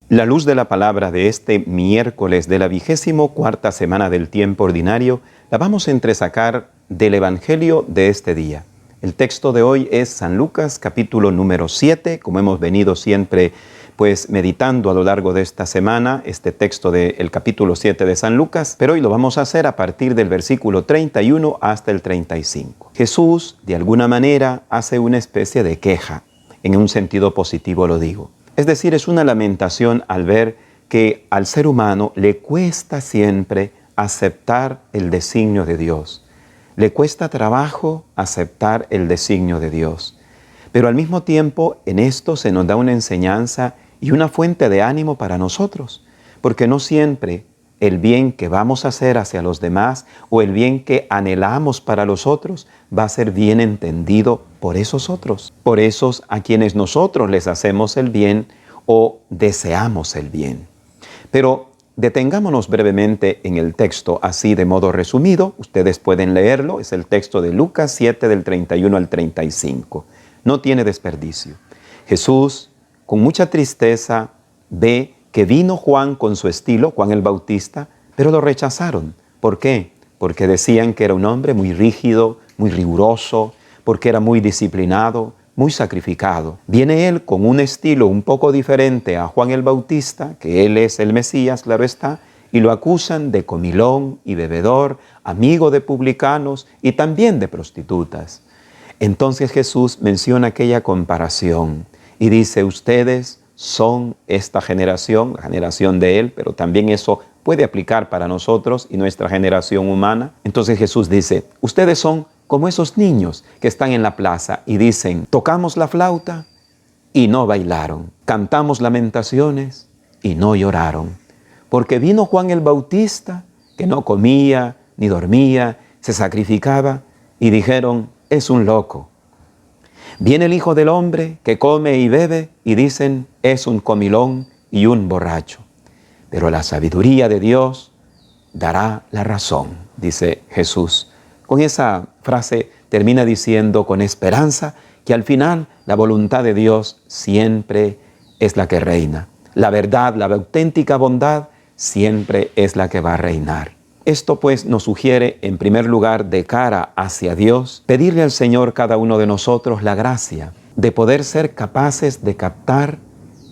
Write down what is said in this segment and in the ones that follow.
La luz de la palabra de este miércoles de la 24ª semana del tiempo ordinario la vamos a entresacar del Evangelio de este día. El texto de hoy es San Lucas, capítulo número 7, como hemos venido siempre meditando a lo largo de esta semana, este texto del capítulo 7 de San Lucas, pero hoy lo vamos a hacer a partir del versículo 31 hasta el 35. Jesús, de alguna manera, hace una especie de queja, en un sentido positivo lo digo. Es decir, es una lamentación al ver que al ser humano le cuesta siempre aceptar el designio de Dios. Le cuesta trabajo aceptar el designio de Dios. Pero al mismo tiempo, en esto se nos da una enseñanza y una fuente de ánimo para nosotros, porque no siempre el bien que vamos a hacer hacia los demás o el bien que anhelamos para los otros va a ser bien entendido por esos otros, por esos a quienes nosotros les hacemos el bien o deseamos el bien. Pero detengámonos brevemente en el texto, así de modo resumido. Ustedes pueden leerlo, es el texto de Lucas 7 del 31 al 35. No tiene desperdicio. Jesús, con mucha tristeza, ve que vino Juan con su estilo, Juan el Bautista, pero lo rechazaron. ¿Por qué? Porque decían que era un hombre muy rígido, muy riguroso, porque era muy disciplinado, muy sacrificado. Viene él con un estilo un poco diferente a Juan el Bautista, que él es el Mesías, claro está, y lo acusan de comilón y bebedor, amigo de publicanos y también de prostitutas. Entonces Jesús menciona aquella comparación y dice, ustedes son esta generación, la generación de él, pero también eso puede aplicar para nosotros y nuestra generación humana. Entonces Jesús dice, ustedes son como esos niños que están en la plaza y dicen, tocamos la flauta y no bailaron, cantamos lamentaciones y no lloraron. Porque vino Juan el Bautista, que no comía ni dormía, se sacrificaba, y dijeron, es un loco. Viene el Hijo del Hombre, que come y bebe, y dicen, es un comilón y un borracho. Pero la sabiduría de Dios dará la razón, dice Jesús. Con esa frase termina diciendo con esperanza que al final la voluntad de Dios siempre es la que reina. La verdad, la auténtica bondad siempre es la que va a reinar. Esto pues nos sugiere, en primer lugar, de cara hacia Dios, pedirle al Señor cada uno de nosotros la gracia de poder ser capaces de captar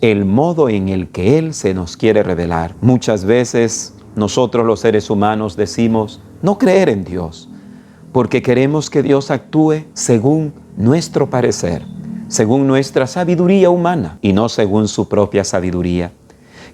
el modo en el que Él se nos quiere revelar. Muchas veces nosotros los seres humanos decimos no creer en Dios, porque queremos que Dios actúe según nuestro parecer, según nuestra sabiduría humana y no según su propia sabiduría.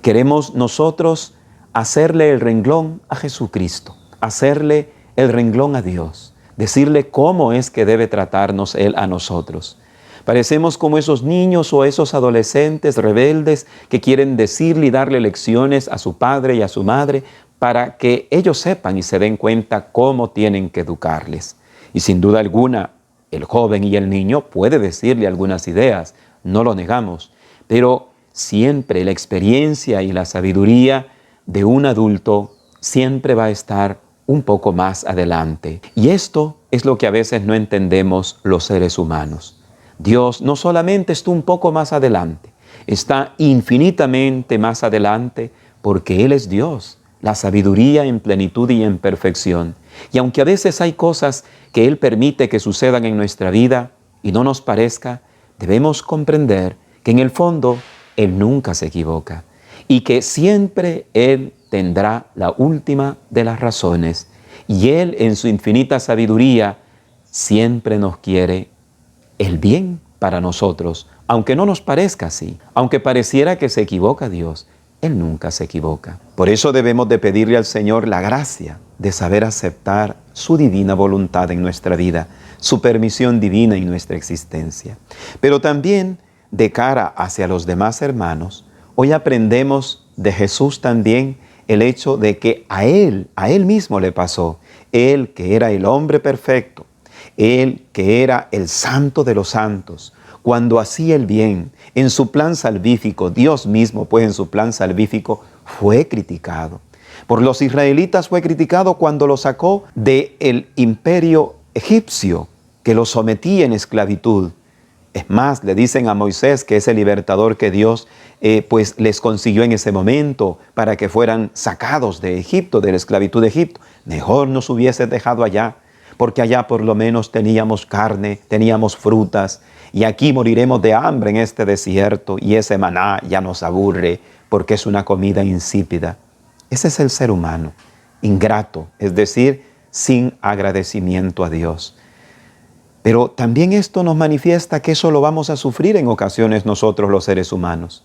Queremos nosotros hacerle el renglón a Jesucristo, hacerle el renglón a Dios, decirle cómo es que debe tratarnos Él a nosotros. Parecemos como esos niños o esos adolescentes rebeldes que quieren decirle y darle lecciones a su padre y a su madre para que ellos sepan y se den cuenta cómo tienen que educarles. Y sin duda alguna, el joven y el niño puede decirle algunas ideas, no lo negamos, pero siempre la experiencia y la sabiduría de un adulto siempre va a estar un poco más adelante. Y esto es lo que a veces no entendemos los seres humanos. Dios no solamente está un poco más adelante, está infinitamente más adelante porque Él es Dios, la sabiduría en plenitud y en perfección. Y aunque a veces hay cosas que Él permite que sucedan en nuestra vida y no nos parezca, debemos comprender que en el fondo Él nunca se equivoca y que siempre Él tendrá la última de las razones. Y Él en su infinita sabiduría siempre nos quiere el bien para nosotros, aunque no nos parezca así, aunque pareciera que se equivoca Dios, Él nunca se equivoca. Por eso debemos de pedirle al Señor la gracia de saber aceptar su divina voluntad en nuestra vida, su permisión divina en nuestra existencia. Pero también de cara hacia los demás hermanos, hoy aprendemos de Jesús también el hecho de que a Él mismo le pasó. Él que era el hombre perfecto, Él que era el santo de los santos, cuando hacía el bien en su plan salvífico, Dios mismo pues en su plan salvífico fue criticado. Por los israelitas fue criticado cuando lo sacó del imperio egipcio que lo sometía en esclavitud. Es más, le dicen a Moisés que ese libertador que Dios pues les consiguió en ese momento para que fueran sacados de Egipto, de la esclavitud de Egipto. Mejor nos hubiese dejado allá, porque allá por lo menos teníamos carne, teníamos frutas, y aquí moriremos de hambre en este desierto, y ese maná ya nos aburre, porque es una comida insípida. Ese es el ser humano, ingrato, es decir, sin agradecimiento a Dios. Pero también esto nos manifiesta que eso lo vamos a sufrir en ocasiones nosotros los seres humanos.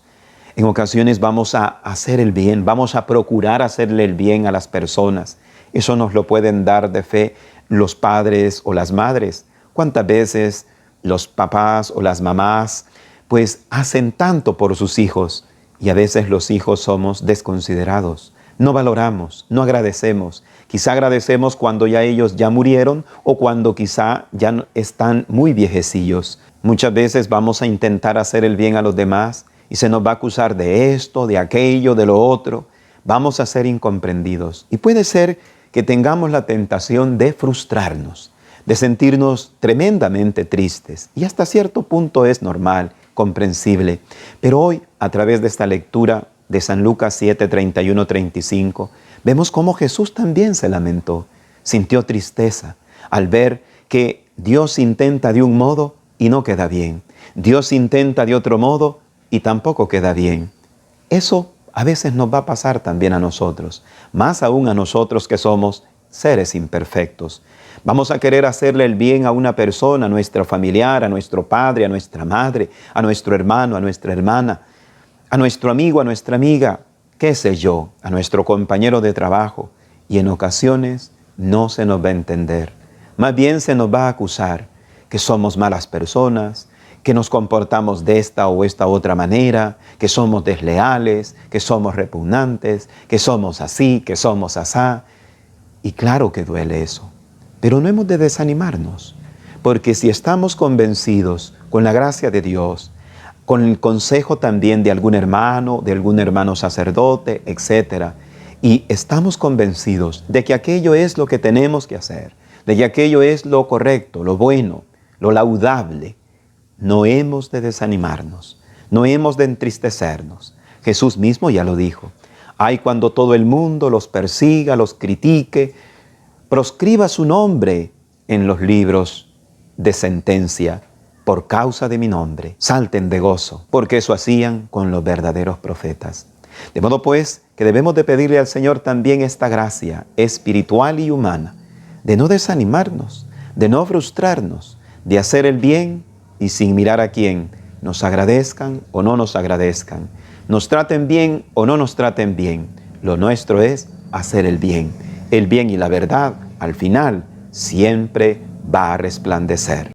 En ocasiones vamos a hacer el bien, vamos a procurar hacerle el bien a las personas. Eso nos lo pueden dar de fe los padres o las madres. ¿Cuántas veces los papás o las mamás pues hacen tanto por sus hijos y a veces los hijos somos desconsiderados? No valoramos, no agradecemos. Quizá agradecemos cuando ya ellos ya murieron o cuando quizá ya están muy viejecillos. Muchas veces vamos a intentar hacer el bien a los demás y se nos va a acusar de esto, de aquello, de lo otro. Vamos a ser incomprendidos. Y puede ser que tengamos la tentación de frustrarnos, de sentirnos tremendamente tristes. Y hasta cierto punto es normal, comprensible. Pero hoy, a través de esta lectura de San Lucas 7, 31, 35, vemos cómo Jesús también se lamentó, sintió tristeza al ver que Dios intenta de un modo y no queda bien. Dios intenta de otro modo y tampoco queda bien. Eso a veces nos va a pasar también a nosotros, más aún a nosotros que somos seres imperfectos. Vamos a querer hacerle el bien a una persona, a nuestro familiar, a nuestro padre, a nuestra madre, a nuestro hermano, a nuestra hermana, a nuestro amigo, a nuestra amiga, qué sé yo, a nuestro compañero de trabajo, y en ocasiones no se nos va a entender. Más bien se nos va a acusar que somos malas personas, que nos comportamos de esta o esta otra manera, que somos desleales, que somos repugnantes, que somos así, que somos asá. Y claro que duele eso, pero no hemos de desanimarnos, porque si estamos convencidos con la gracia de Dios, con el consejo también de algún hermano sacerdote, etc., y estamos convencidos de que aquello es lo que tenemos que hacer, de que aquello es lo correcto, lo bueno, lo laudable, no hemos de desanimarnos, no hemos de entristecernos. Jesús mismo ya lo dijo. Ay, cuando todo el mundo los persiga, los critique, proscriba su nombre en los libros de sentencia por causa de mi nombre. Salten de gozo, porque eso hacían con los verdaderos profetas. De modo pues que debemos de pedirle al Señor también esta gracia espiritual y humana, de no desanimarnos, de no frustrarnos, de hacer el bien y sin mirar a quién, nos agradezcan o no nos agradezcan, nos traten bien o no nos traten bien. Lo nuestro es hacer el bien. El bien y la verdad, al final, siempre va a resplandecer.